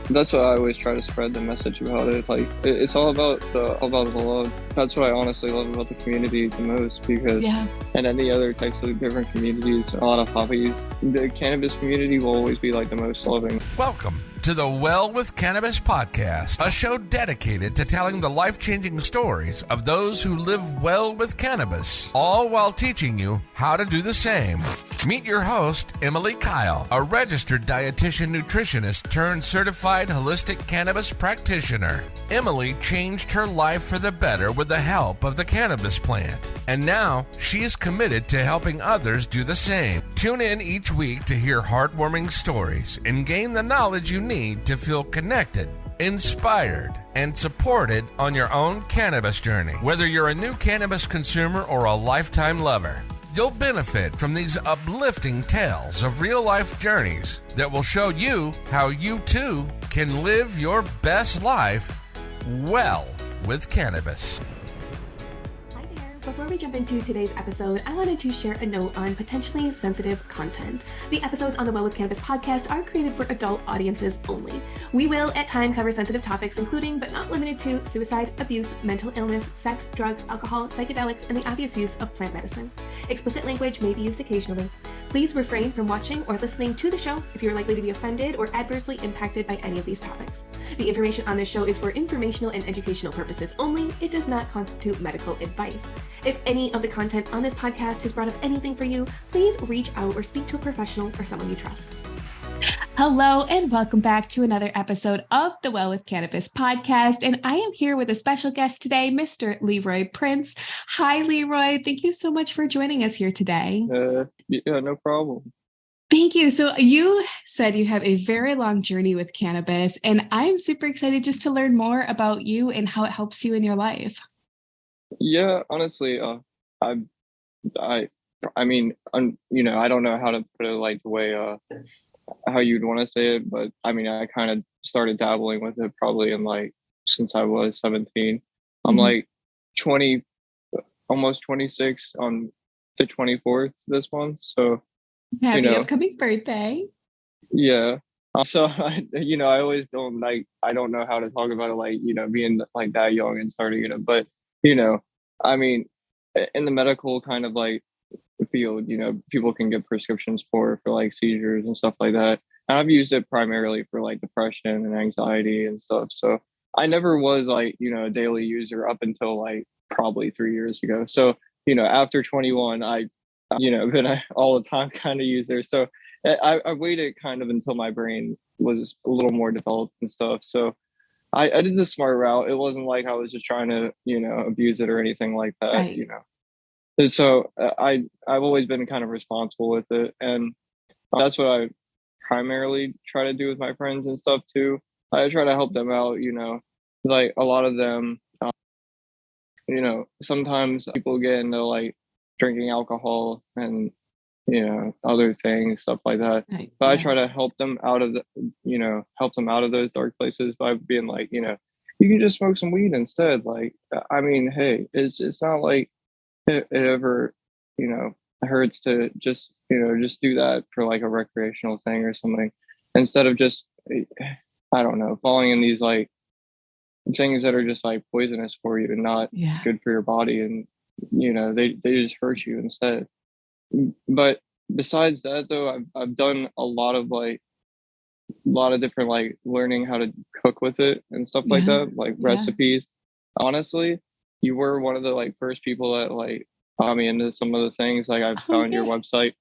That's what I always try to spread the message about it. Like it's all about the love. That's what I honestly love about the community the most because Yeah. and any other types of different communities, a lot of hobbies, the cannabis community will always be like the most loving. Welcome to the Well with Cannabis podcast, a show dedicated to telling the life-changing stories of those who live well with cannabis, all while teaching you how to do the same. Meet your host, Emily Kyle, a registered dietitian nutritionist turned certified holistic cannabis practitioner. Emily changed her life for the better with the help of the cannabis plant, and now she is committed to helping others do the same. Tune in each week to hear heartwarming stories and gain the knowledge you need to feel connected, inspired, and supported on your own cannabis journey. Whether you're a new cannabis consumer or a lifetime lover, you'll benefit from these uplifting tales of real-life journeys that will show you how you too can live your best life well with cannabis. Before we jump into today's episode, I wanted to share a note on potentially sensitive content. The episodes on the Well with Cannabis podcast are created for adult audiences only. We will at times cover sensitive topics including, but not limited to, suicide, abuse, mental illness, sex, drugs, alcohol, psychedelics, and the obvious use of plant medicine. Explicit language may be used occasionally. Please refrain from watching or listening to the show if you're likely to be offended or adversely impacted by any of these topics. The information on this show is for informational and educational purposes only. It does not constitute medical advice. If any of the content on this podcast has brought up anything for you, please reach out or speak to a professional or someone you trust. Hello, and welcome back to another episode of the Well with Cannabis podcast. And I am here with a special guest today, Mr. Leroy Prince. Hi, Leroy. Thank you so much for joining us here today. Yeah, no problem. Thank you. So you said you have a very long journey with cannabis, and I'm super excited just to learn more about you and how it helps you in your life. Yeah, honestly, I mean, I don't know how to put it like the way how you'd want to say it, but I mean, I kind of started dabbling with it probably in like since I was 17. I'm like 20, almost 26 on the 24th this month. So happy upcoming birthday. Yeah. So I always don't I don't know how to talk about it, like, being like that young and starting it, but I mean, in the medical kind of like field, people can get prescriptions for like seizures and stuff like that. And I've used it primarily for like depression and anxiety and stuff. So I never was like, a daily user up until like probably 3 years ago. So, after 21, I, been a all the time kind of user. So I waited kind of until my brain was a little more developed and stuff. So I did the smart route. It wasn't like I was just trying to, abuse it or anything like that, Right. And so I've always been kind of responsible with it. And that's what I primarily try to do with my friends and stuff too. I try to help them out, like a lot of them, sometimes people get into like drinking alcohol and, other things, stuff like that. Right. But I try to help them out of help them out of those dark places by being like, you can just smoke some weed instead. Like, I mean, hey, it's not like it ever, hurts to just do that for like a recreational thing or something instead of just, I don't know, falling in these like things that are just like poisonous for you and not good for your body. And, they just hurt you instead. But besides that though, I've done a lot of different like learning how to cook with it and stuff like that, like recipes. Honestly, you were one of the like first people that like got me into some of the things. Like I've found your website.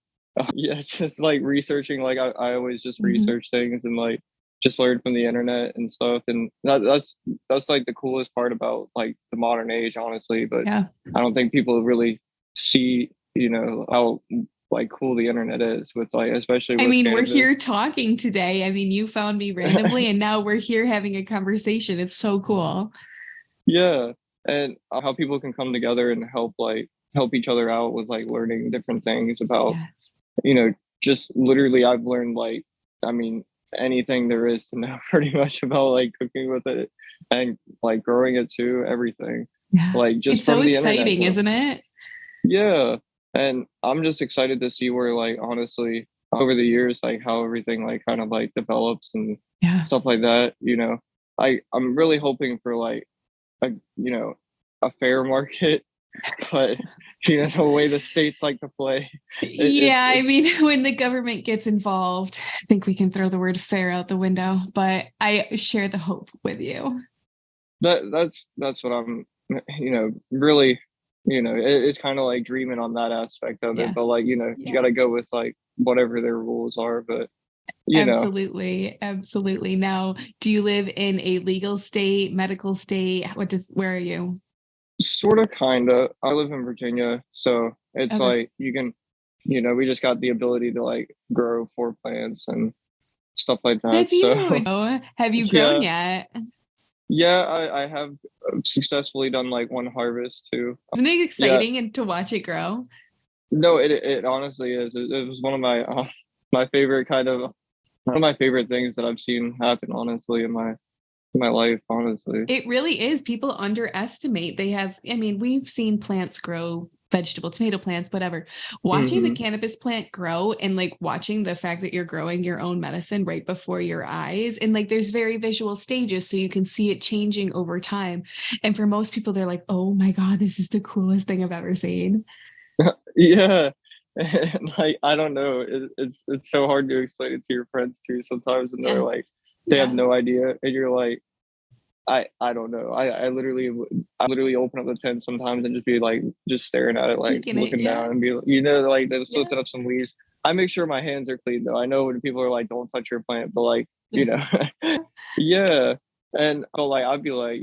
Just like researching, like I always just research things and like just learn from the internet and stuff. And that's like the coolest part about like the modern age, honestly. But I don't think people really see, how like cool the internet is with like, especially with cannabis. We're here talking today. I mean, you found me randomly and now we're here having a conversation. It's so cool. Yeah. And how people can come together and help each other out with like learning different things about, just literally I've learned like, I mean, anything there is to know pretty much about like cooking with it and like growing it too, everything. Like just it's so from the exciting, internet, isn't it? Yeah. And I'm just excited to see where like honestly over the years, like how everything like kind of like develops and stuff like that. I'm really hoping for like a fair market, but the way the states like to play. I mean, when the government gets involved, I think we can throw the word fair out the window, but I share the hope with you. That's what I'm, really, it's kind of like dreaming on that aspect of it, but like, you got to go with like whatever their rules are, but absolutely. Now, do you live in a legal state, medical state? Where are you? Sort of, kind of. I live in Virginia, so it's like you can, we just got the ability to like grow 4 plants and stuff like that. That's huge. Have you grown yet? Yeah, I have successfully done like 1 harvest too. Isn't it exciting and to watch it grow? No, it honestly is. It was one of my my favorite one of my favorite things that I've seen happen, honestly, in my life, honestly. It really is. People underestimate. We've seen plants grow, vegetable, tomato plants, whatever. Watching the cannabis plant grow and like watching the fact that you're growing your own medicine right before your eyes, and like there's very visual stages, so you can see it changing over time. And for most people, they're like, oh my God, this is the coolest thing I've ever seen. Yeah. And like, I don't know, it's so hard to explain it to your friends too sometimes, and they're like, they have no idea, and you're like, I don't know. I literally open up the tent sometimes and just be like, just staring at it, like looking down and be like, just lifting up some leaves. I make sure my hands are clean though. I know when people are like, don't touch your plant, but like, yeah. And so like, I'd be like,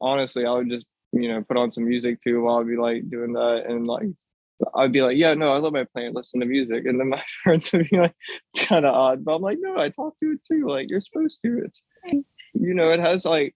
honestly, I would just, put on some music too while I'd be like doing that. And like, I'd be like, yeah, no, I love my plant, listen to music. And then my friends would be like, it's kind of odd, but I'm like, no, I talk to it too. Like, you're supposed to. It's, it has like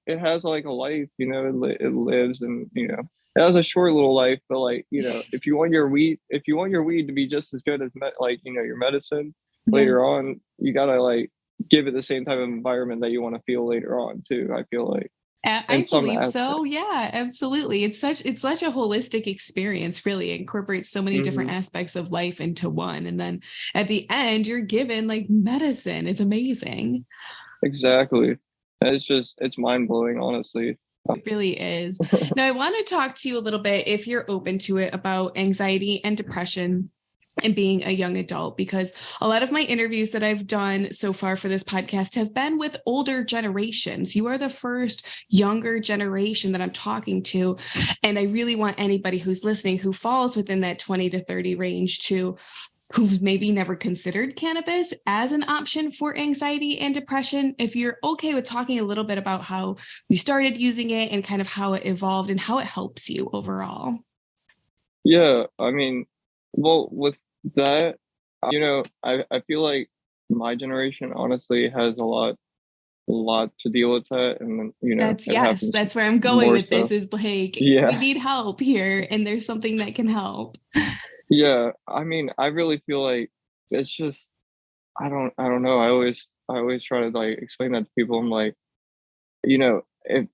a life, it lives, and it has a short little life, but like, if you want your weed to be just as good as your medicine later on, you gotta like give it the same type of environment that you want to feel later on too, I feel like. I believe so. Yeah, absolutely. It's such a holistic experience, really. It incorporates so many different aspects of life into one. And then at the end, you're given like medicine. It's amazing. Exactly. It's mind blowing, honestly. It really is. Now, I want to talk to you a little bit, if you're open to it, about anxiety and depression and being a young adult, because a lot of my interviews that I've done so far for this podcast have been with older generations. You are the first younger generation that I'm talking to. And I really want anybody who's listening who falls within that 20 to 30 range who've maybe never considered cannabis as an option for anxiety and depression, if you're okay with talking a little bit about how you started using it and kind of how it evolved and how it helps you overall. Yeah, I mean, well, with that, I feel like my generation honestly has a lot to deal with that, and that's where I'm going with this, is like, we need help here, and there's something that can help. Yeah, I mean, I really feel like it's just, I don't know. I always try to like explain that to people. I'm like, if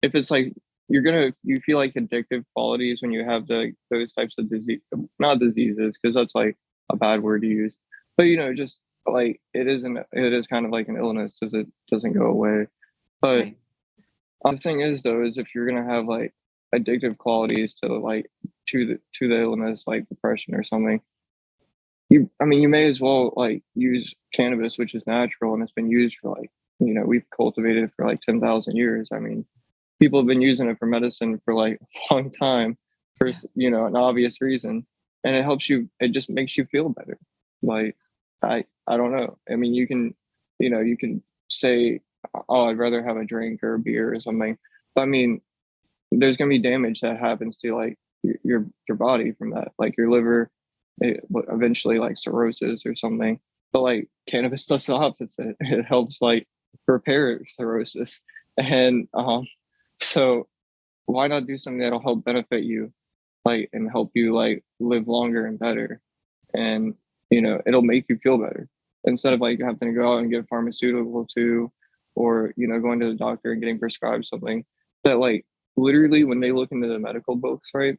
it's like you feel like addictive qualities when you have those types of not diseases, because that's like a bad word to use, but just like it is kind of like an illness, because it doesn't go away. But the thing is though, is if you're gonna have like addictive qualities to the illness, like depression or something, you may as well like use cannabis, which is natural, and it's been used for like, we've cultivated it for like 10,000 years. I mean, people have been using it for medicine for like a long time for an obvious reason, and it just makes you feel better. Like, I don't know, I mean, you can say, oh, I'd rather have a drink or a beer or something, but I mean, there's going to be damage that happens to like your body from that, like your liver, eventually like cirrhosis or something. But like cannabis does the opposite. It helps like repair cirrhosis. And so why not do something that'll help benefit you, like, and help you like live longer and better, and it'll make you feel better, instead of like having to go out and get pharmaceutical too, or going to the doctor and getting prescribed something that like literally when they look into the medical books, right,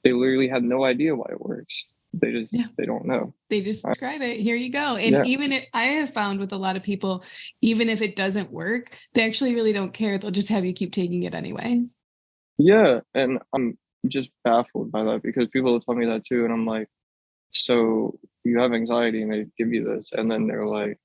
they literally have no idea why it works. they don't know. They just describe it. Here you go. And even if I have found with a lot of people, even if it doesn't work, they actually really don't care. They'll just have you keep taking it anyway. Yeah. And I'm just baffled by that because people will tell me that too. And I'm like, so you have anxiety and they give you this. And then they're like,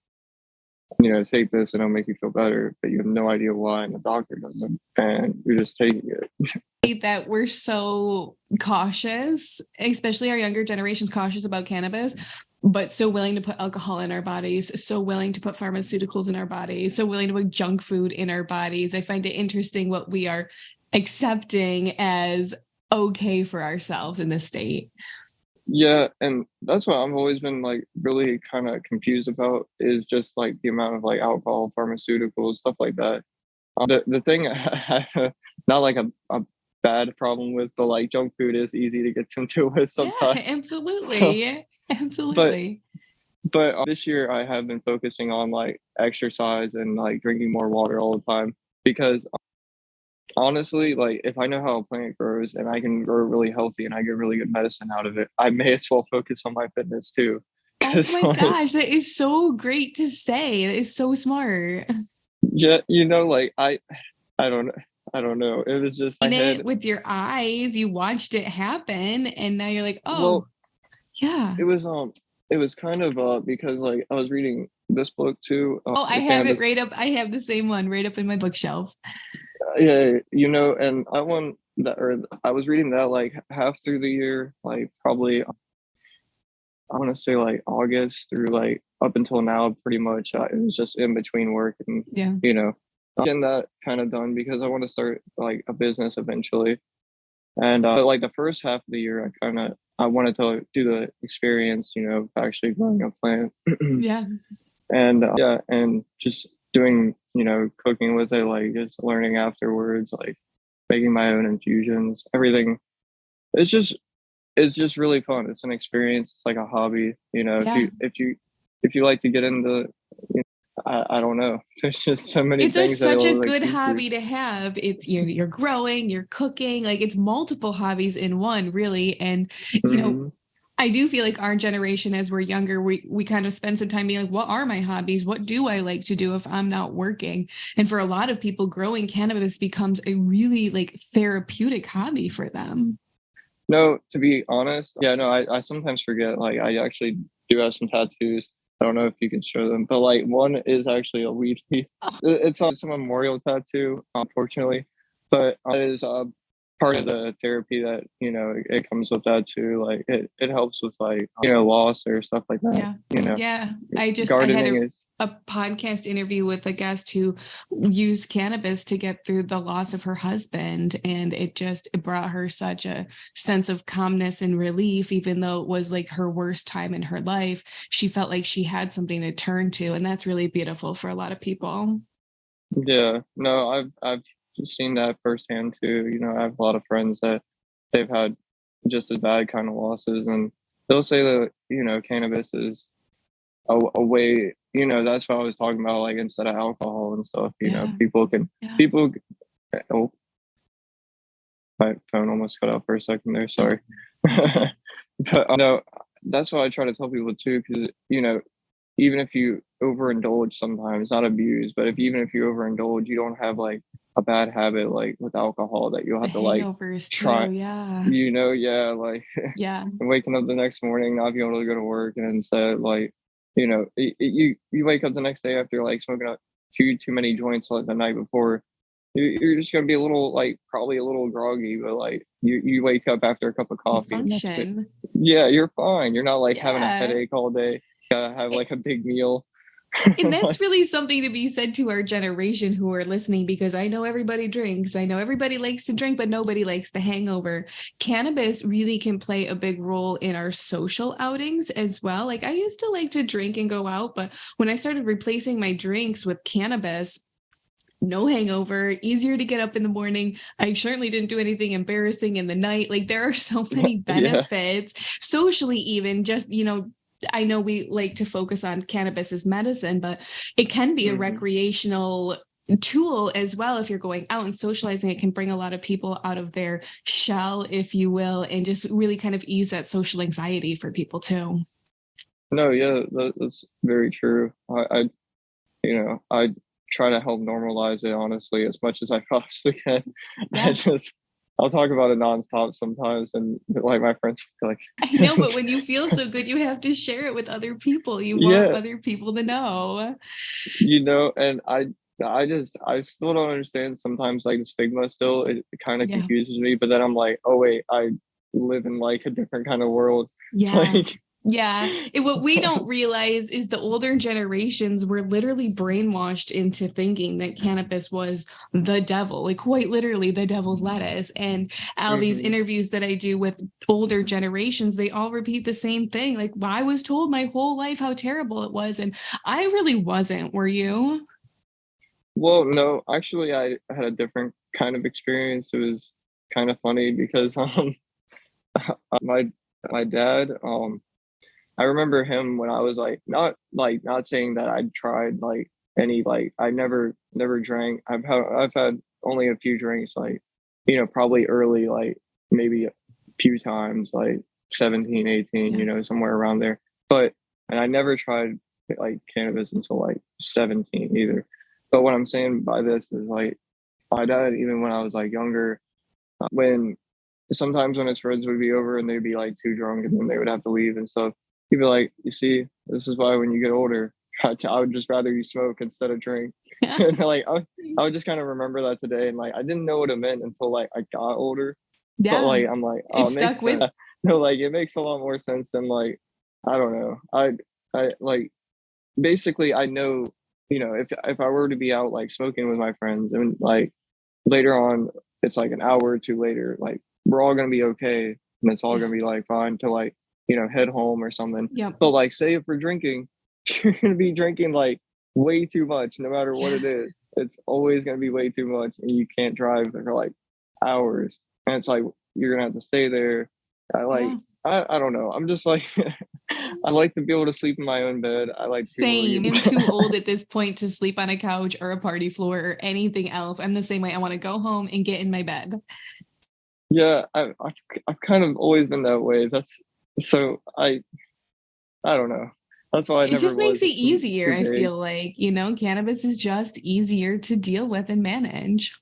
take this and it'll make you feel better, but you have no idea why, and the doctor doesn't, and you're just taking it. That we're so cautious, especially our younger generation's cautious about cannabis, but so willing to put alcohol in our bodies, so willing to put pharmaceuticals in our bodies, so willing to put junk food in our bodies. I find it interesting what we are accepting as okay for ourselves in this state. Yeah, and that's what I've always been like really kind of confused about is just like the amount of like alcohol, pharmaceuticals, stuff like that. The thing I have not like a bad problem with, but like junk food is easy to get into with sometimes. Yeah, absolutely. Absolutely. But this year I have been focusing on like exercise and like drinking more water all the time because honestly, like if I know how a plant grows and I can grow really healthy and I get really good medicine out of it, I may as well focus on my fitness too. Oh my gosh, that is so great to say. That is so smart. Yeah, like I don't know. It was just with your eyes, you watched it happen, and now you're like, oh, well, yeah. It was kind of because like I was reading this book too. I have it right up. I have the same one right up in my bookshelf. Yeah, and I was reading that like half through the year, like probably I want to say like August through like up until now, pretty much. It was just in between work and getting that kind of done because I want to start like a business eventually. And like the first half of the year, I wanted to do the experience, of actually growing a plant. Yeah. And and just doing, cooking with it, like just learning afterwards, like making my own infusions, everything. It's just really fun. It's an experience. It's like a hobby, Yeah. if you like to get into, I don't know. There's just so many things. It's such a good hobby to have. It's you're growing, you're cooking, like it's multiple hobbies in one, really. And I do feel like our generation, as we're younger, we kind of spend some time being like, what are my hobbies? What do I like to do if I'm not working? And for a lot of people, growing cannabis becomes a really like therapeutic hobby for them. No, to be honest, I sometimes forget. Like I actually do have some tattoos. I don't know if you can show them, but like one is actually a weed leaf. It's a memorial tattoo, unfortunately, but it is part of the therapy that it comes with that too. Like it helps with like loss or stuff like that. Yeah. I had a podcast interview with a guest who used cannabis to get through the loss of her husband, and it brought her such a sense of calmness and relief. Even though it was like her worst time in her life, she felt like she had something to turn to, and that's really beautiful for a lot of people. Yeah, no, I've seen that firsthand too. I have a lot of friends that they've had just as bad kind of losses, and they'll say that cannabis is a way. That's what I was talking about. Like instead of alcohol and stuff, people. Oh, my phone almost cut out for a second there. Sorry, but no, that's what I try to tell people too. Because even if you overindulge sometimes, not abuse, but even if you overindulge, you don't have like a bad habit like with alcohol that you'll have to like try. Like waking up the next morning, not being able to go to work, and instead like you wake up the next day after like smoking a too many joints like the night before, you're just gonna be a little like probably a little groggy, but like you wake up after a cup of coffee. Function. Yeah, you're fine. You're not like having a headache all day. You gotta have like a big meal. And that's really something to be said to our generation who are listening, because I know everybody drinks. I know everybody likes to drink, but nobody likes the hangover. Cannabis really can play a big role in our social outings as well. Like I used to like to drink and go out, but when I started replacing my drinks with cannabis, no hangover, easier to get up in the morning. I certainly didn't do anything embarrassing in the night. Like there are so many benefits socially, even just, I know we like to focus on cannabis as medicine, but it can be a recreational tool as well. If you're going out and socializing, it can bring a lot of people out of their shell, if you will, and just really kind of ease that social anxiety for people too. No, yeah, that's very true. I try to help normalize it, honestly, as much as I possibly can. Yeah. I'll talk about it nonstop sometimes, and like my friends feel like, I know, but when you feel so good, you have to share it with other people. You yeah, want other people to know. and I still don't understand sometimes, like the stigma still, it kind of Yeah. confuses me, but then I'm like, oh wait, I live in like a different kind of world. Yeah. Like, Yeah. And what we don't realize is the older generations were literally brainwashed into thinking that cannabis was the devil, like quite literally the devil's lettuce. And all these interviews that I do with older generations, they all repeat the same thing. Like, well, I was told my whole life how terrible it was. And I really wasn't. Were you? well, no, actually, I had a different kind of experience. It was kind of funny because my my dad, I remember him when I was not saying that I'd tried like any, like I never drank. I've had only a few drinks, like, probably early, like maybe a few times, like 17, 18, somewhere around there. And I never tried like cannabis until like 17 either. But what I'm saying by this is like my dad, even when I was like younger, when sometimes when his friends would be over and they'd be like too drunk and then they would have to leave and stuff, he'd be like, you see, this is why when you get older, I would just rather you smoke instead of drink. Yeah. And like I would just kind of remember that today, and like I didn't know what it meant until like I got older. Yeah. But like I'm like, oh, it makes stuck with sense. No, like it makes a lot more sense than like, I don't know. I like basically I know, if I were to be out like smoking with my friends and like later on it's like an hour or two later, like we're all gonna be okay and it's all gonna be like fine to like, head home or something. Yep. But like say if we're drinking, you're gonna be drinking like way too much no matter what it is. It's always gonna be way too much and you can't drive for like hours. And it's like you're gonna have to stay there. I don't know. I'm just like I like to be able to sleep in my own bed. I like Same. I'm too old at this point to sleep on a couch or a party floor or anything else. I'm the same way. I want to go home and get in my bed. Yeah, I've kind of always been that way. That's so I don't know. That's why it just makes it easier. I feel like, cannabis is just easier to deal with and manage.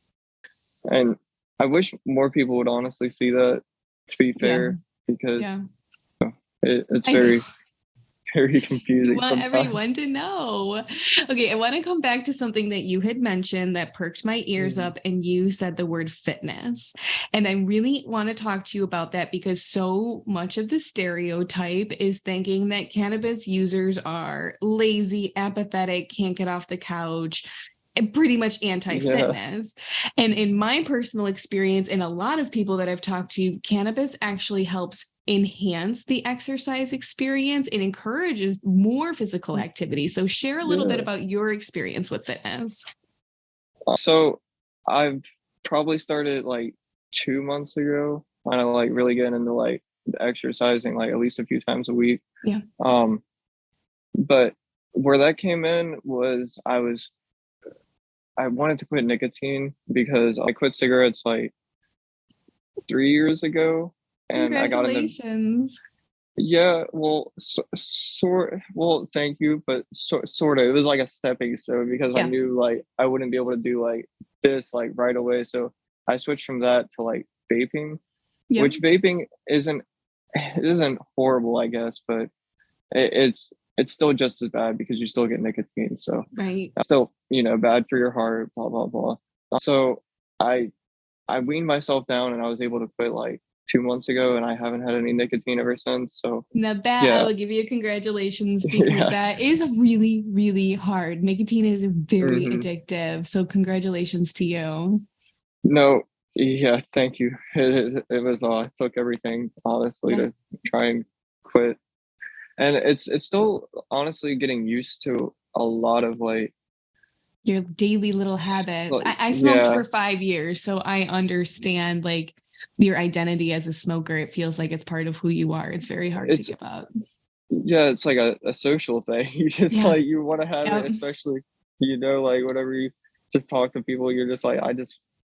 And I wish more people would honestly see that, to be fair, because it's very, very confusing. You want everyone to know. Okay, I want to come back to something that you had mentioned that perked my ears up, and you said the word fitness. And I really want to talk to you about that because so much of the stereotype is thinking that cannabis users are lazy, apathetic, can't get off the couch, and pretty much anti-fitness. And in my personal experience, and a lot of people that I've talked to, cannabis actually helps enhance the exercise experience and encourages more physical activity. So share a little bit about your experience with fitness. So I've probably started like 2 months ago, kind of like really getting into like exercising like at least a few times a week. Yeah. But where that came in was I wanted to quit nicotine because I quit cigarettes like 3 years ago. And congratulations. Well, well, thank you, but sort of. It was like a stepping stone because I knew like I wouldn't be able to do like this like right away. So I switched from that to like vaping, which vaping isn't horrible, I guess, but it's still just as bad because you still get nicotine. So that's still, bad for your heart, blah, blah, blah. So I weaned myself down and I was able to quit like 2 months ago, and I haven't had any nicotine ever since. So now that I will give you congratulations because that is really, really hard. Nicotine is very addictive. So congratulations to you. No, yeah, thank you. It was it took everything honestly to try and quit. And it's still honestly getting used to a lot of like your daily little habits. I smoked for 5 years, so I understand like your identity as a smoker. It feels like it's part of who you are. It's very hard to give up. Yeah, it's like a social thing. You just like you want to have it, especially like whatever just talk to people, you're just like,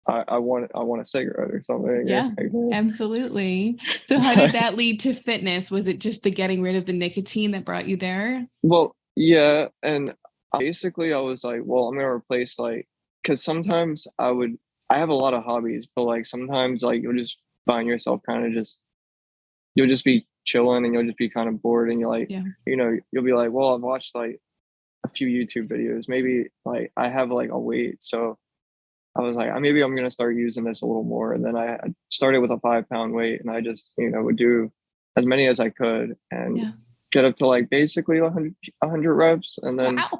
I want a cigarette or something. Yeah, absolutely. So how did that lead to fitness? Was it just the getting rid of the nicotine that brought you there? Well, yeah. And basically I was like, well, I'm going to replace like, cause sometimes I have a lot of hobbies, but like sometimes like you'll just find yourself kind of you'll just be chilling and you'll just be kind of bored and you're like, Yeah. you know, you'll be like, well, I've watched like a few YouTube videos. Maybe like I have like a weight. So I was like, maybe I'm going to start using this a little more. And then I started with a 5-pound weight and I just, you know, would do as many as I could and get up to like basically 100 reps. And then, wow.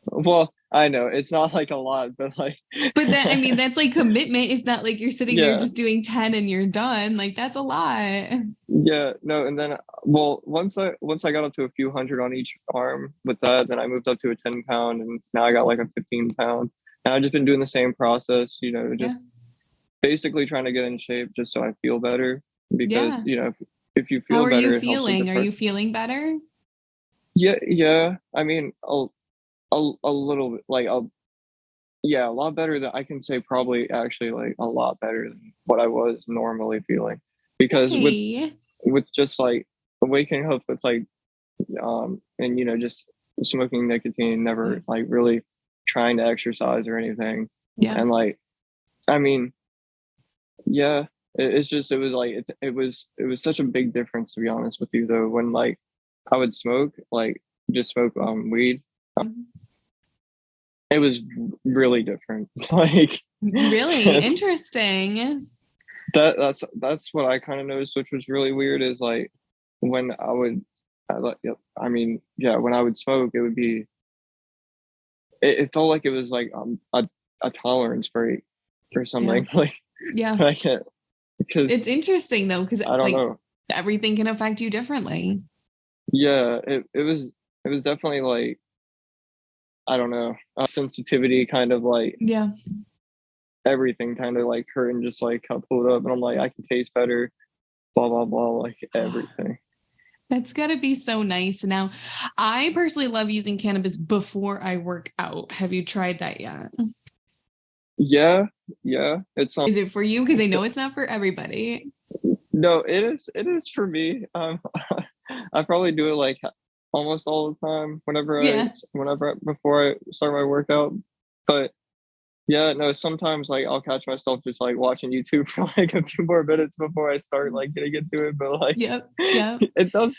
Well, I know it's not like a lot, but like, but then, I mean, that's like commitment. It's not like you're sitting there Yeah. just doing 10 and you're done. Like that's a lot. Yeah, no. And then, well, once I got up to a few hundred on each arm with that, then I moved up to a 10-pound and now I got like a 15-pound. And I've just been doing the same process, you know, just basically trying to get in shape just so I feel better. Because, you know, if you feel How are better, you feeling? Are you feeling better? Yeah. I mean, a little bit, like, a lot better than I can say, probably actually like a lot better than what I was normally feeling. Because with just like waking up with like, and, you know, just smoking nicotine, never like really trying to exercise or anything. Yeah. And like, I mean, yeah, it's just, it was like, it was such a big difference, to be honest with you, though, when like I would smoke, like just smoke weed. It was really different. Like, really interesting. That's what I kind of noticed, which was really weird, is like when when I would smoke, it would be, it felt like it was like a tolerance break or something. Like, I can't, because it's interesting though, because I don't know, everything can affect you differently. Yeah, it was definitely like, I don't know, sensitivity, kind of like, everything kind of like hurt and just like got pulled up, and I'm like, I can taste better, blah blah blah, like everything. That's got to be so nice. Now, I personally love using cannabis before I work out. Have you tried that yet? Yeah, it's is it for you? Because I know it's not for everybody. No, it is for me. I probably do it like almost all the time whenever before I start my workout. But yeah, no, sometimes like I'll catch myself just like watching YouTube for like a few more minutes before I start like getting into it. But like, it does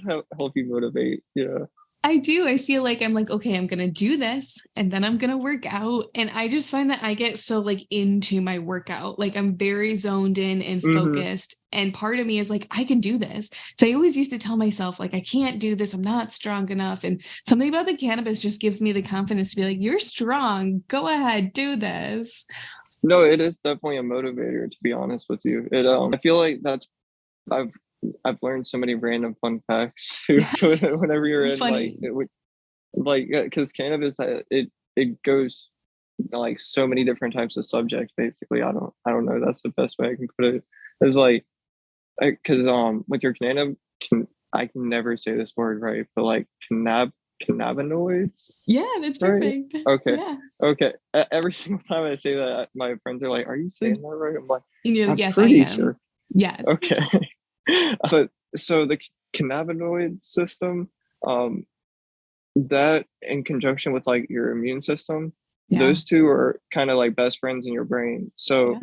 help you motivate. Yeah. I do. I feel like I'm like, okay, I'm going to do this and then I'm going to work out. And I just find that I get so like into my workout, like I'm very zoned in and focused. And part of me is like, I can do this. So I always used to tell myself like, I can't do this. I'm not strong enough. And something about the cannabis just gives me the confidence to be like, you're strong. Go ahead, do this. No, it is definitely a motivator, to be honest with you. I feel like I've learned so many random fun facts whenever you're in because cannabis, it goes like so many different types of subjects. Basically, I don't know. That's the best way I can put it. It's like, because with your I can never say this word right, but like cannabinoids. Yeah, that's perfect. Right? Okay. Yeah. Okay. Every single time I say that, my friends are like, "Are you saying that right?" I'm like, I'm yes, pretty I am. sure. Yes. Okay. But so the cannabinoid system, that in conjunction with like your immune system, those two are kind of like best friends in your brain. So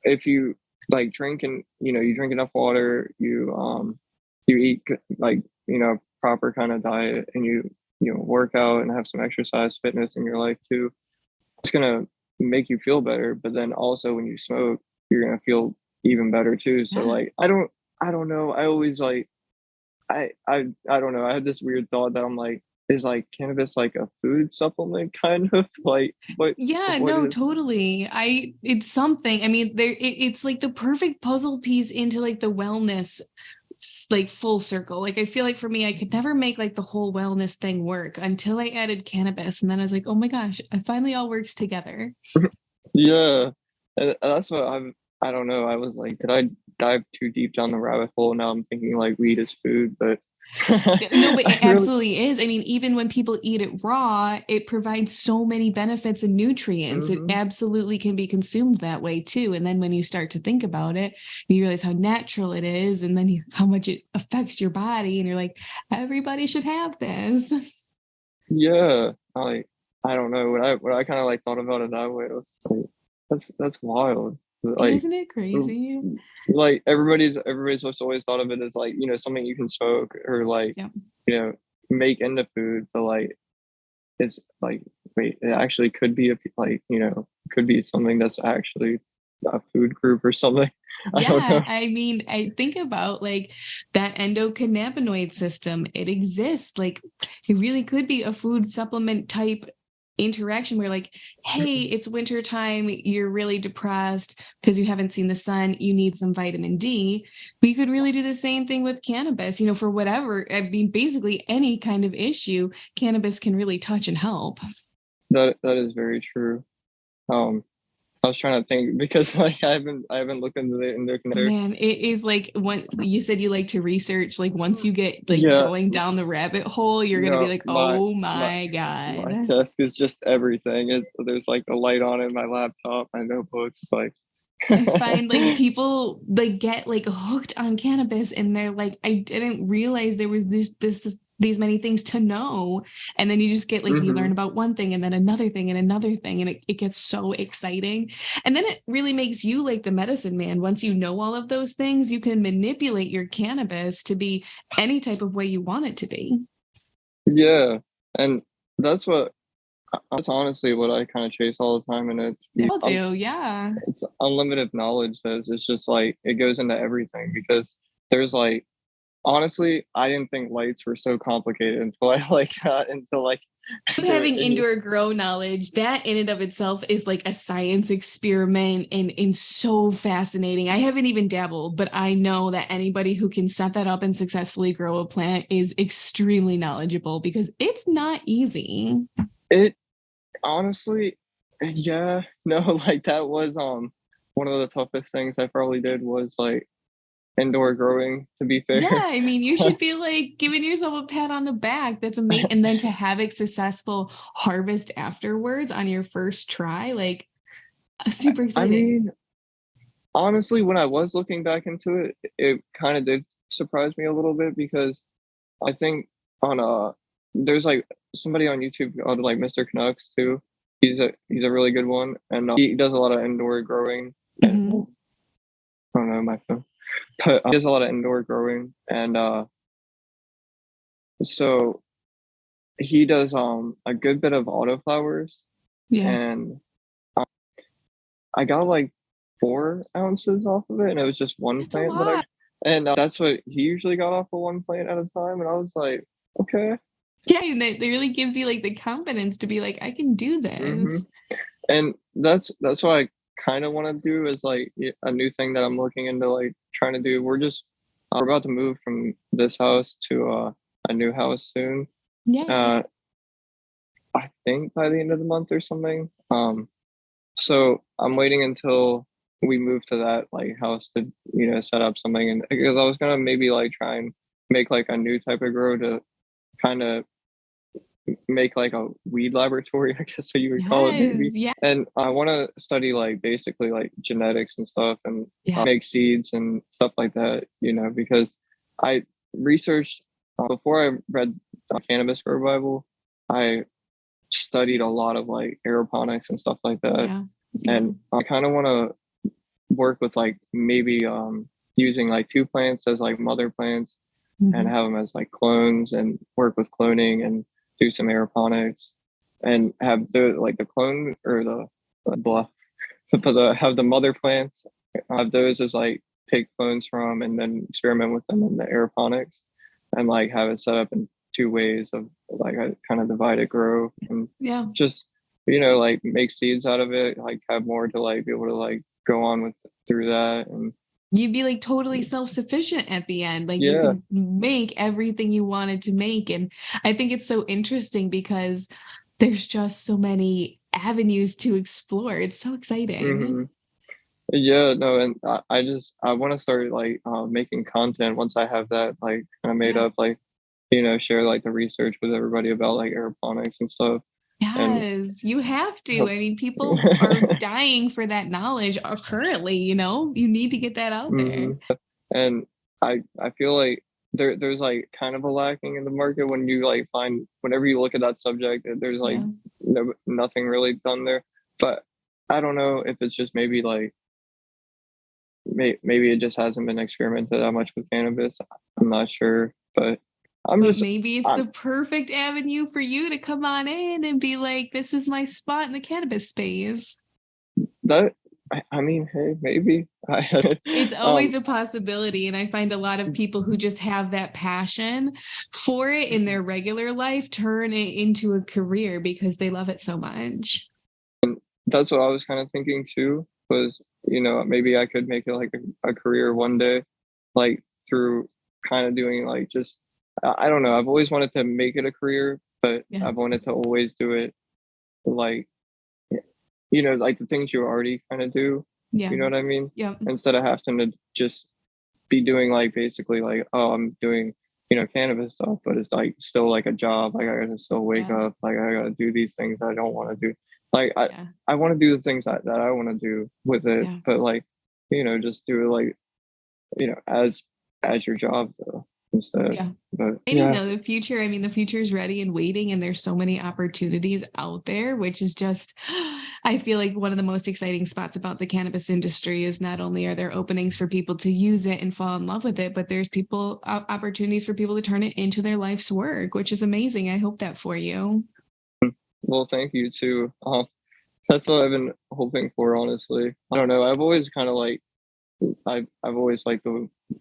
if you like drink, and you drink enough water, you eat like proper kind of diet, and you work out and have some exercise, fitness in your life too, it's gonna make you feel better. But then also when you smoke, you're gonna feel even better too. So like, I don't know. I always like, I don't know. I had this weird thought that I'm like, is like cannabis like a food supplement kind of like, what? Yeah, no, totally. It's something. I mean, it's like the perfect puzzle piece into like the wellness, like full circle. Like I feel like for me, I could never make like the whole wellness thing work until I added cannabis, and then I was like, oh my gosh, it finally all works together. Yeah, and that's what I don't know. I was like, did I dive too deep down the rabbit hole? Now I'm thinking like weed is food, but No, but it Really, absolutely is. I mean, even when people eat it raw, it provides so many benefits and nutrients. It hmm absolutely can be consumed that way too. And then when you start to think about it, you realize how natural it is, and then how much it affects your body. And you're like, everybody should have this. yeah, like I don't know when I kind of like thought about it that way. I was like, that's wild. Like, Isn't it crazy? like everybody's just always thought of it as like, something you can smoke or like, Yeah. you know, make into food, but like it's like, wait, it actually could be like, could be something that's actually a food group or something. I don't Yeah, know. I mean, I think about like that endocannabinoid system. It exists. Like it really could be a food supplement type interaction where like, hey, it's winter time, you're really depressed because you haven't seen the sun, you need some vitamin D. We could really do the same thing with cannabis, for whatever. I mean, basically any kind of issue, cannabis can really touch and help. That is very true. Um, I was trying to think because like I haven't looked into the interconnector. Man, it is like when you said you like to research, like once you get like Yeah, going down the rabbit hole, you're gonna be no, like, my oh my my my God. desk is just everything. There's like a light on it, my laptop, my notebooks, like I find like people like get like hooked on cannabis and they're like, I didn't realize there was these many things to know. And then you just get like you hmm learn about one thing and then another thing and another thing. And it gets so exciting. And then it really makes you like the medicine man. Once you know all of those things, you can manipulate your cannabis to be any type of way you want it to be. yeah, and that's what that's honestly what I kind of chase all the time, and I'll do, yeah. it's unlimited knowledge. It's just like it goes into everything because there's like honestly, I didn't think lights were so complicated until I like got into like the Having indoor grow knowledge, that in and of itself is like a science experiment and so fascinating. I haven't even dabbled, but I know that anybody who can set that up and successfully grow a plant is extremely knowledgeable because it's not easy. it honestly, yeah, no, like that was one of the toughest things I probably did was like indoor growing, to be Yeah, fair. I mean, you should be like giving yourself a pat on the back. That's amazing. And then to have a successful harvest afterwards on your first try, like super I exciting. mean, honestly, when I was looking back into it, it kind of did surprise me a little bit because I think on there's like somebody on YouTube called like Mr. Canucks too. He's a really good one, and he does a lot of indoor growing. And Mhm. I don't know my phone, but he does a lot of indoor growing, and so he does a good bit of autoflowers, Yeah. and um, I got like 4 ounces off of it, and it was just one That's a plant that I lot. and that's what he usually got off of one plant at a time, and I was like, okay. Yeah, and it really gives you like the confidence to be like, I can do hmm this. And that's what I kind of want to do is like a new thing that I'm looking into like trying to do. We're about to move from this house to a new house soon. Yeah. Uh, I think by the end of the month or something. So I'm waiting until we move to that like house to set up something, and because I was gonna maybe like try and make like a new type of grow to kind of make like a weed laboratory, I guess so you would call it Yes. maybe. Yeah. And I want to study like basically like genetics and stuff and Yeah. make seeds and stuff like that, because I researched before I read Cannabis Grow Bible, I studied a lot of like aeroponics and stuff like that. Yeah. Yeah. And I kind of want to work with like maybe using like two plants as like mother plants and Mhm. have them as like clones and work with cloning and do some aeroponics and have the clone or the blah but have the mother plants, have those as like take clones from and then experiment with them in the aeroponics and like have it set up in 2 ways of like a kind of divided grow and Yeah. just like make seeds out of it, like have more to like be able to like go on with through that. And You'd be like totally self-sufficient at the end. Like you yeah. could make everything you wanted to make. And I think it's so interesting because there's just so many avenues to explore. It's so exciting. hmm Yeah, no, and I want to start like making content once I have that like kind of made Yeah. up. Like share like the research with everybody about like aeroponics and stuff. Yes, you have to. I mean, people are dying for that knowledge currently, you need to get that out there. And I feel like there's like kind of a lacking in the market when you like find, whenever you look at that subject, there's like nothing really done there. But I don't know if it's just maybe like maybe it just hasn't been experimented that much with cannabis. I'm not sure, but maybe it's the perfect avenue for you to come on in and be like, this is my spot in the cannabis space. I mean, hey, maybe. It's always a possibility. And I find a lot of people who just have that passion for it in their regular life turn it into a career because they love it so much. And that's what I was kind of thinking too, was, maybe I could make it like a career one day, like through kind of doing like just, I don't know. I've always wanted to make it a career, but I've wanted to always do it like, like the things you already kind of do. Yeah. You know what I mean? Yeah. Instead of having to just be doing like basically like, oh, I'm doing, cannabis stuff, but it's like still like a job. Like I gotta still wake up. Like I gotta do these things I don't want to do. Like I want to do the things that I want to do with it, but like, just do it like, as your job though. Instead. But I don't know the future. I mean, the future is ready and waiting, and there's so many opportunities out there, which is just, I feel like one of the most exciting spots about the cannabis industry is not only are there openings for people to use it and fall in love with it, but there's opportunities for people to turn it into their life's work, which is amazing. I hope that for you. Well, thank you too. That's what I've been hoping for, honestly. I don't know. I've always kind of like, I've always liked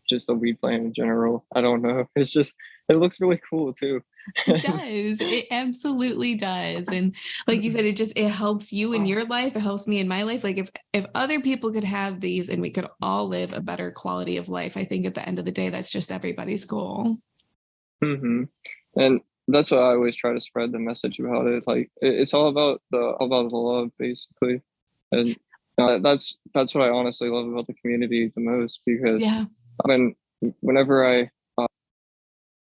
just the weed plant in general. I don't know. It's just, it looks really cool too. It does. It absolutely does. And like you said, it helps you in your life. It helps me in my life. Like if other people could have these and we could all live a better quality of life, I think at the end of the day, that's just everybody's goal. And that's what I always try to spread the message about it. Like it's all about the love, basically. And that's what I honestly love about the community the most, because whenever I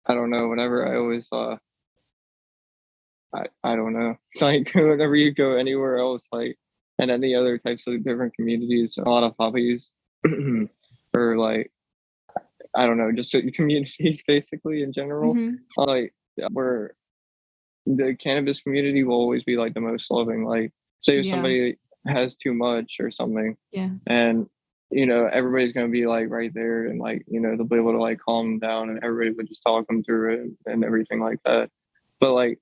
don't know, whenever I always I don't know, it's like whenever you go anywhere else, like, and any other types of different communities, a lot of hobbies or like, I don't know, just communities basically in general, like where the cannabis community will always be like the most loving. Like say if somebody has too much or something, and everybody's gonna be like right there, and like they'll be able to like calm them down, and everybody would just talk them through it and everything like that. But like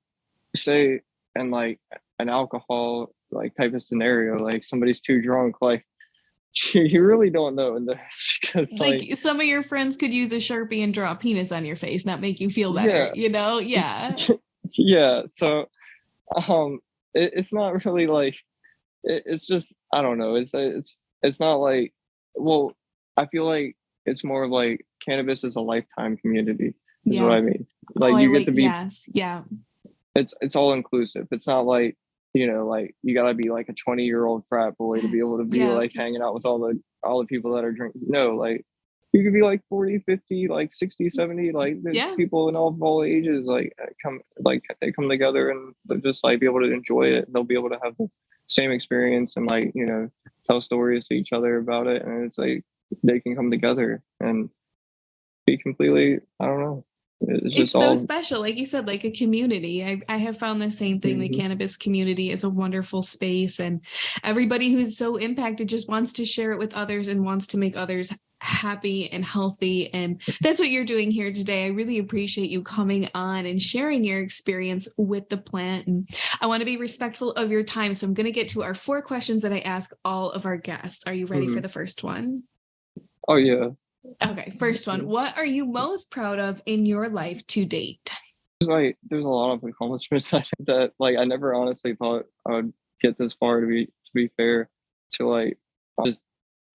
say in like an alcohol like type of scenario, like somebody's too drunk, like you really don't know in this, because like some of your friends could use a Sharpie and draw a penis on your face, not make you feel better, So it's not really like, it's just, I don't know, it's not like, well, I feel like it's more like cannabis is a lifetime community is what I mean. Like you get to be it's all inclusive. It's not like like you gotta be like a 20-year-old frat boy to be able to be like hanging out with all the people that are drinking. No, like you could be like 40, 50, like 60, 70, like there's people in all ages like they come together and they'll just like be able to enjoy it. They'll be able to have the same experience and like tell stories to each other about it, and it's like they can come together and be completely, I don't know, it's so special, like you said, like a community. I have found the same thing. The cannabis community is a wonderful space, and everybody who's so impacted just wants to share it with others and wants to make others happy and healthy. And that's what you're doing here today. I really appreciate you coming on and sharing your experience with the plant. And I want to be respectful of your time, so I'm going to get to our 4 questions that I ask all of our guests. Are you ready for the first one? Oh yeah. Okay, first one. What are you most proud of in your life to date? There's a lot of accomplishments that like I never honestly thought I would get this far, to be fair, to like just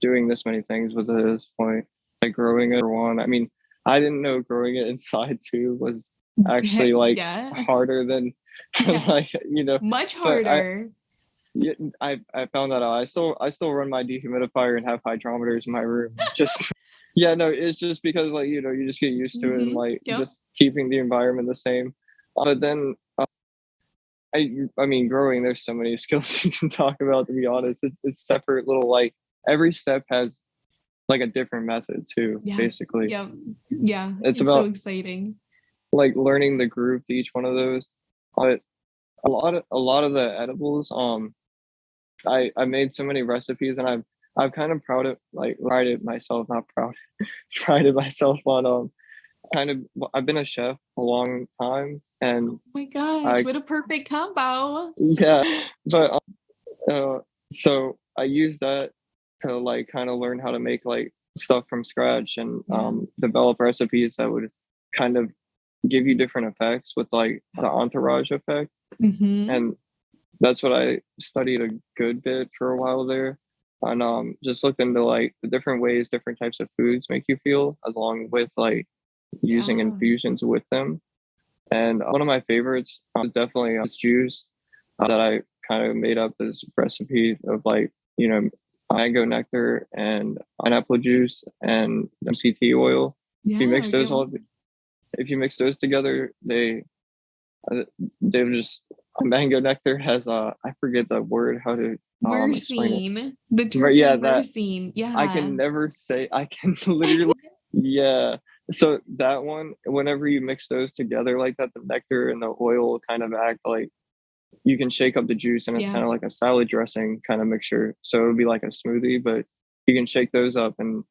doing this many things with it at this point. Like growing it, for one. I mean, I didn't know growing it inside too was actually like harder than like much harder. I found that out. I still run my dehumidifier and have hydrometers in my room. Just no, it's just because like you just get used to it and like just keeping the environment the same. But then I mean, growing, there's so many skills you can talk about, to be honest. It's separate little, like, every step has like a different method too, basically. Yeah. It's so about exciting. like learning the groove to each one of those. But a lot of the edibles, I made so many recipes, and I've kind of prided myself, not proud, prided myself on I've been a chef a long time, and Oh my gosh, what a perfect combo. yeah, but so I use that to like kind of learn how to make like stuff from scratch, and develop recipes that would kind of give you different effects with like the entourage effect. And that's what I studied a good bit for a while there, and just looked into like the different ways different types of foods make you feel, along with like using infusions with them. And one of my favorites is definitely this juice that I kind of made up this recipe of, like, mango nectar and pineapple juice and MCT oil. If you mix those together, they've just, mango nectar has I forget the word, how to myrcene, the terpene myrcene. I can literally so that one, whenever you mix those together like that, the nectar and the oil kind of act like, you can shake up the juice, and it's kind of like a salad dressing kind of mixture, so it would be like a smoothie, but you can shake those up. And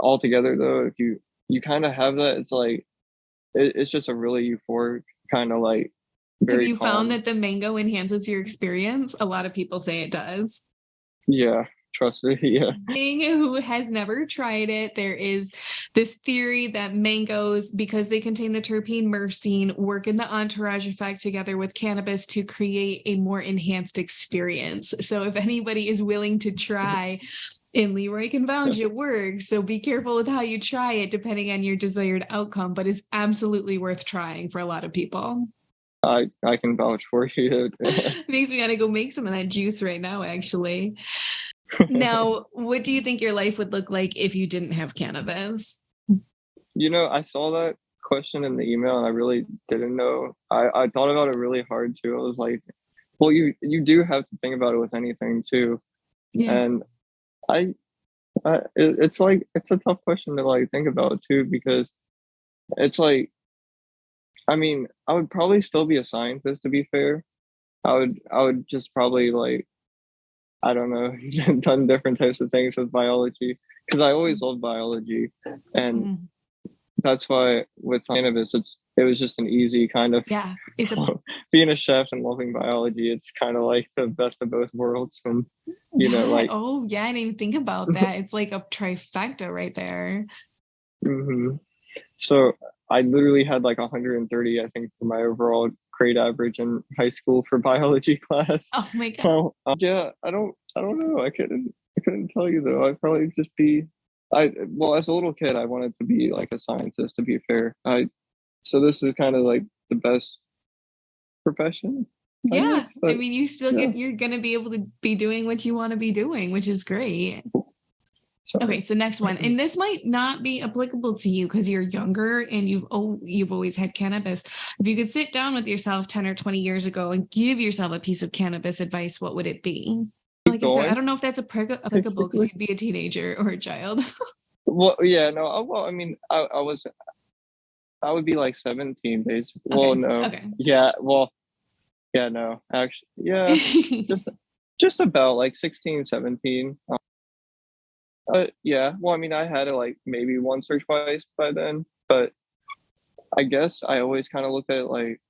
all together, though, if you kind of have that, it's like it's just a really euphoric kind of, like, very Have you calm. found that the mango enhances your experience? A lot of people say it does. Yeah, trust me. Yeah. Who has never tried it, there is this theory that mangoes, because they contain the terpene myrcene, work in the entourage effect together with cannabis to create a more enhanced experience. So if anybody is willing to try, and Leroy can vouch it works, so be careful with how you try it depending on your desired outcome, but it's absolutely worth trying for a lot of people. I can vouch for you. Makes me want to go make some of that juice right now, actually. Now, what do you think your life would look like if you didn't have cannabis? I saw that question in the email, and I really didn't know. I thought about it really hard too. I was like, well, you do have to think about it with anything too. And it's like, it's a tough question to like think about too, because it's like, I mean, I would probably still be a scientist, to be fair. I would just probably, like, I don't know, done different types of things with biology, because I always loved biology. And that's why with cannabis, it was just an easy kind of, being a chef and loving biology, it's kind of like the best of both worlds. And like, I didn't even think about that. It's like a trifecta right there. So I literally had like 130, I think, for my overall grade average in high school for biology class. Oh my god. So I don't know. I couldn't tell you, though. I'd probably just be, as a little kid, I wanted to be like a scientist, to be fair. So this is kind of like the best profession. Yeah. I mean, you still you're going to be able to be doing what you want to be doing, which is great. Sorry. Okay, so next one, and this might not be applicable to you because you're younger and you've always had cannabis. If you could sit down with yourself 10 or 20 years ago and give yourself a piece of cannabis advice, what would it be? Like I said, I don't know if that's applicable because you'd be a teenager or a child. Well, yeah, no. Well, I mean, I would be like 17, basically. Okay. Well, no. Okay. Yeah. Well, yeah, no. Actually, yeah. just about like 16, 17. Yeah. Well, I mean, I had it like maybe once or twice by then, but I guess I always kind of looked at it like,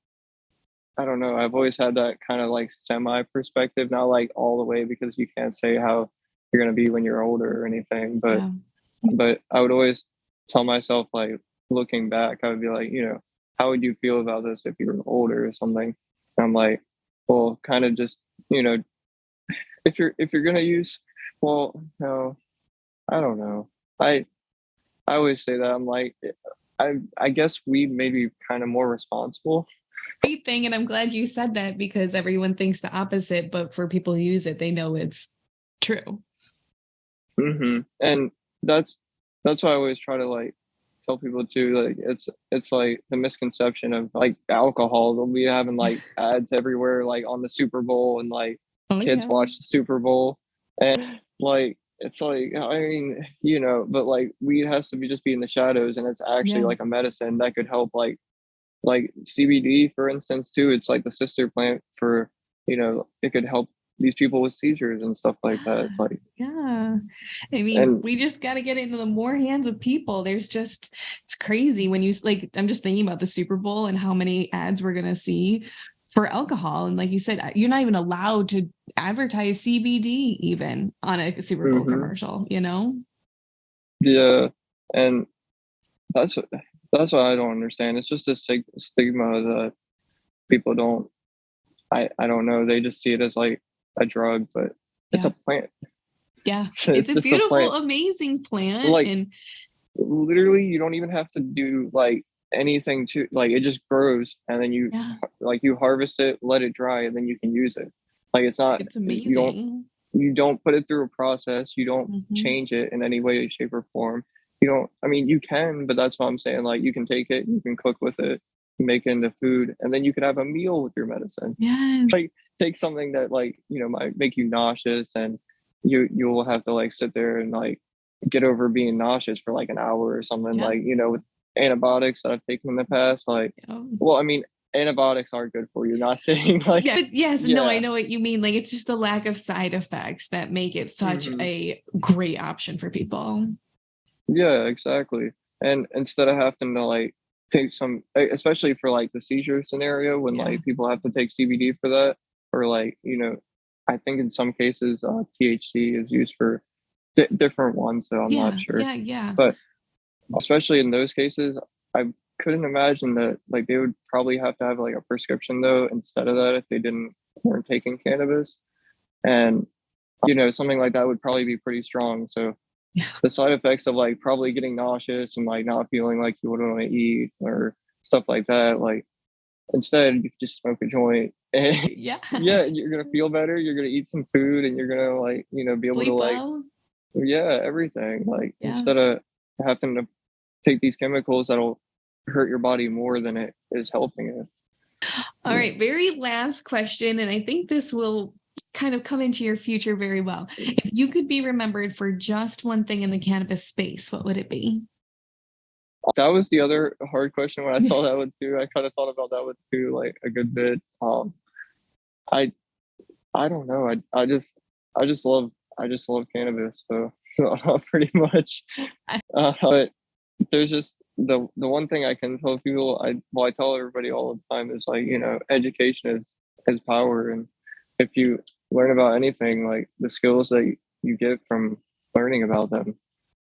I don't know. I've always had that kind of like semi perspective, not like all the way, because you can't say how you're going to be when you're older or anything. But I would always tell myself, like, looking back, I would be like, how would you feel about this if you were older or something? And I'm like, well, kind of just, if you're going to use, well, no, I don't know. I always say that. I'm like, I guess we may be kind of more responsible. Great thing, and I'm glad you said that, because everyone thinks the opposite, but for people who use it, they know it's true. And that's why I always try to like tell people too, like it's like the misconception of like alcohol. They'll be having like ads everywhere, like on the Super Bowl, and like kids watch the Super Bowl, and like it's like, I mean, but like weed has to just be in the shadows, and it's actually like a medicine that could help, like CBD, for instance, too. It's like the sister plant for, it could help these people with seizures and stuff like that. Like, I mean, we just got to get into the more hands of people. It's crazy when you like, I'm just thinking about the Super Bowl and how many ads we're going to see for alcohol. And like you said, you're not even allowed to advertise CBD even on a Super Bowl commercial, Yeah. And that's what I don't understand. It's just a stigma that people don't, I don't know. They just see it as like a drug, but it's a plant. Yeah. It's a beautiful, amazing plant. Like, and literally you don't even have to do like anything to, like, it just grows, and then you like you harvest it, let it dry, and then you can use it. Like, it's amazing. You don't put it through a process. You don't change it in any way, shape, or form. You can, but that's what I'm saying. Like, you can take it, you can cook with it, make it into food, and then you can have a meal with your medicine. Yeah. Like, take something that like, might make you nauseous, and you'll have to like sit there and like get over being nauseous for like an hour or something. Like, with antibiotics that I've taken in the past, like, well, I mean, antibiotics are good for you, not saying like, no, I know what you mean. Like, it's just the lack of side effects that make it such a great option for people. Yeah, exactly. And instead of having to like take some, especially for like the seizure scenario, when like people have to take CBD for that, or like, I think in some cases THC is used for different ones, so I'm not sure. But especially in those cases, I couldn't imagine that like they would probably have to have like a prescription though instead of that if they weren't taking cannabis. And something like that would probably be pretty strong. So the side effects of like probably getting nauseous and like not feeling like you would want to eat or stuff like that, like instead you just smoke a joint and you're gonna feel better, you're gonna eat some food, and you're gonna like be able to like everything, like instead of having to take these chemicals that'll hurt your body more than it is helping it. All right, very last question, and I think this will kind of come into your future very well. If you could be remembered for just one thing in the cannabis space, what would it be? That was the other hard question when I saw that one too. I kind of thought about that one too, like a good bit. I don't know. I just love cannabis. So pretty much. But there's just the one thing I can tell people. I tell everybody all the time is like, education is power, and if you learn about anything, like the skills that you get from learning about them,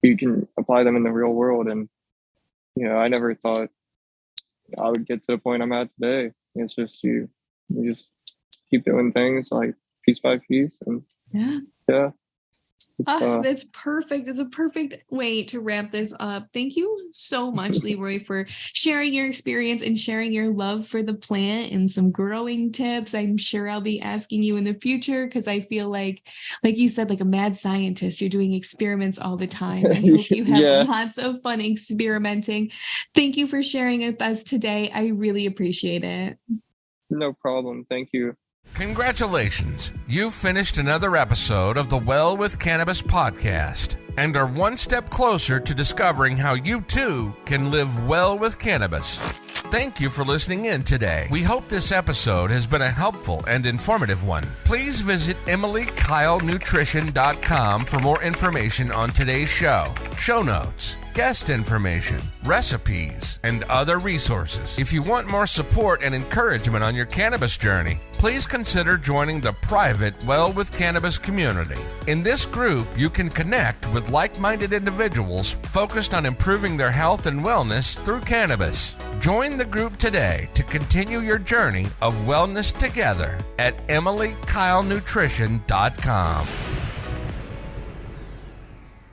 you can apply them in the real world. And I never thought I would get to the point I'm at today. It's just you just keep doing things like piece by piece, and that's perfect. It's a perfect way to wrap this up. Thank you so much, Leroy, for sharing your experience and sharing your love for the plant and some growing tips. I'm sure I'll be asking you in the future, because I feel like you said, like a mad scientist, you're doing experiments all the time. I hope you have lots of fun experimenting. Thank you for sharing with us today. I really appreciate it. No problem. Thank you. Congratulations! You've finished another episode of the Well with Cannabis podcast and are one step closer to discovering how you too can live well with cannabis. Thank you for listening in today. We hope this episode has been a helpful and informative one. Please visit EmilyKyleNutrition.com for more information on today's show notes, guest information, recipes, and other resources. If you want more support and encouragement on your cannabis journey, please consider joining the private Well with Cannabis community. In this group, you can connect with like-minded individuals focused on improving their health and wellness through cannabis. Join the group today to continue your journey of wellness together at EmilyKyleNutrition.com.